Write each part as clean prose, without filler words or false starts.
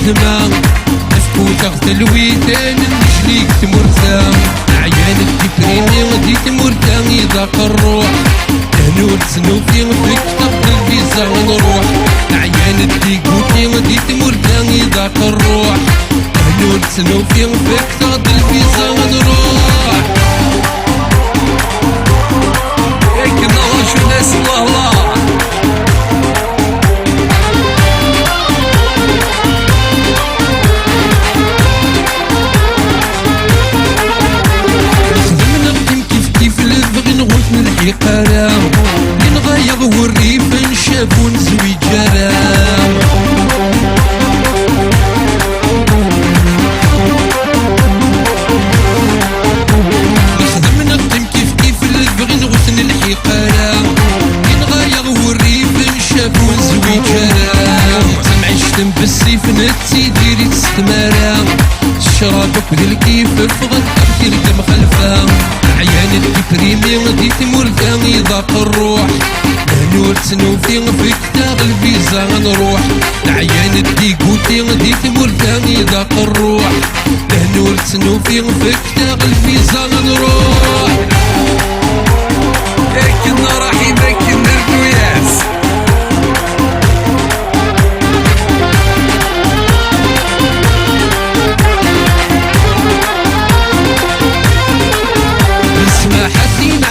الزمان اسكوت اغتل الويتان نجليك تمرتان عيان الديبريمي غدي تمرتان يضاق الروح هنور سنوفي فيك تقبل الفيزا نروح عيان الديكوتي غدي تمرتان يضاق الروح هنور سنوفي فيك تقبل الفيزا نروح هيك الله شو ناس الله الله قرام ينغير والريف نشافو نزوي جرام نخدم نخدم كيف البغي نغثن نحي قرام ينغير والريف نشافو نزوي جرام معيشتم بالسيف نتي ديري تستمرام شرابك ذي الكيف فغد تركي مخلفة عيان الديبريمي غدي تمرتان يضاق الروح هنور سنوفي فيك تاغ الفيزا نروح عيان الديكوتي غدي تمرتان يضاق الروح هنور سنوفي فيك تاغ الفيزا نروح هيك راح يبكي نردو ياس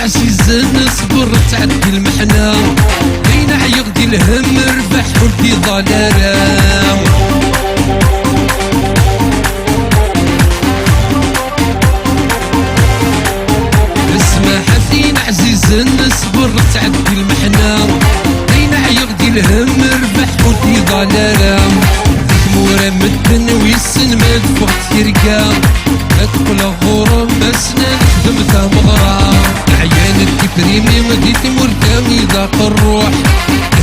عزيز نصبر تعدي المحنة بين عيق دي الهم ربح ولدي ضلالة اسمع حسين عزيز نصبر تعدي المحنة بين عيق دي الهم ربح ولدي ضلالة ثمورة مدن ويسن مدفوع ترقى ادخل غرام مسنا نخدمتها مغرام عيان الديبريمي غدي تمرتان يضاق الروح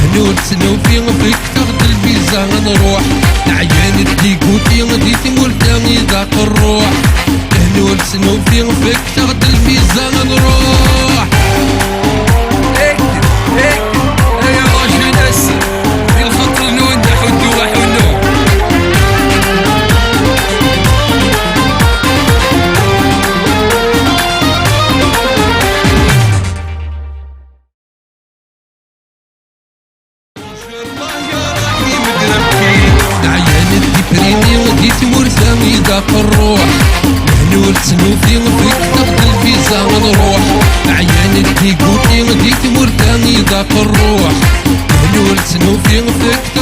هنور سنوفي فيك تاخد الفيزا نروح عيان الديكوتي غدي تمرتان يضاق الروح هنور سنوفي فيك تاخد الفيزا نروح هيك يا راجل ناس في الخط النون حدو وحنو تمرتان يضاق الروح هنور سنوفي فيك تاخد الفيزا ونروح عيان الديكوتي غدي تمرتان يضاق الروح هنور سنوفي فيك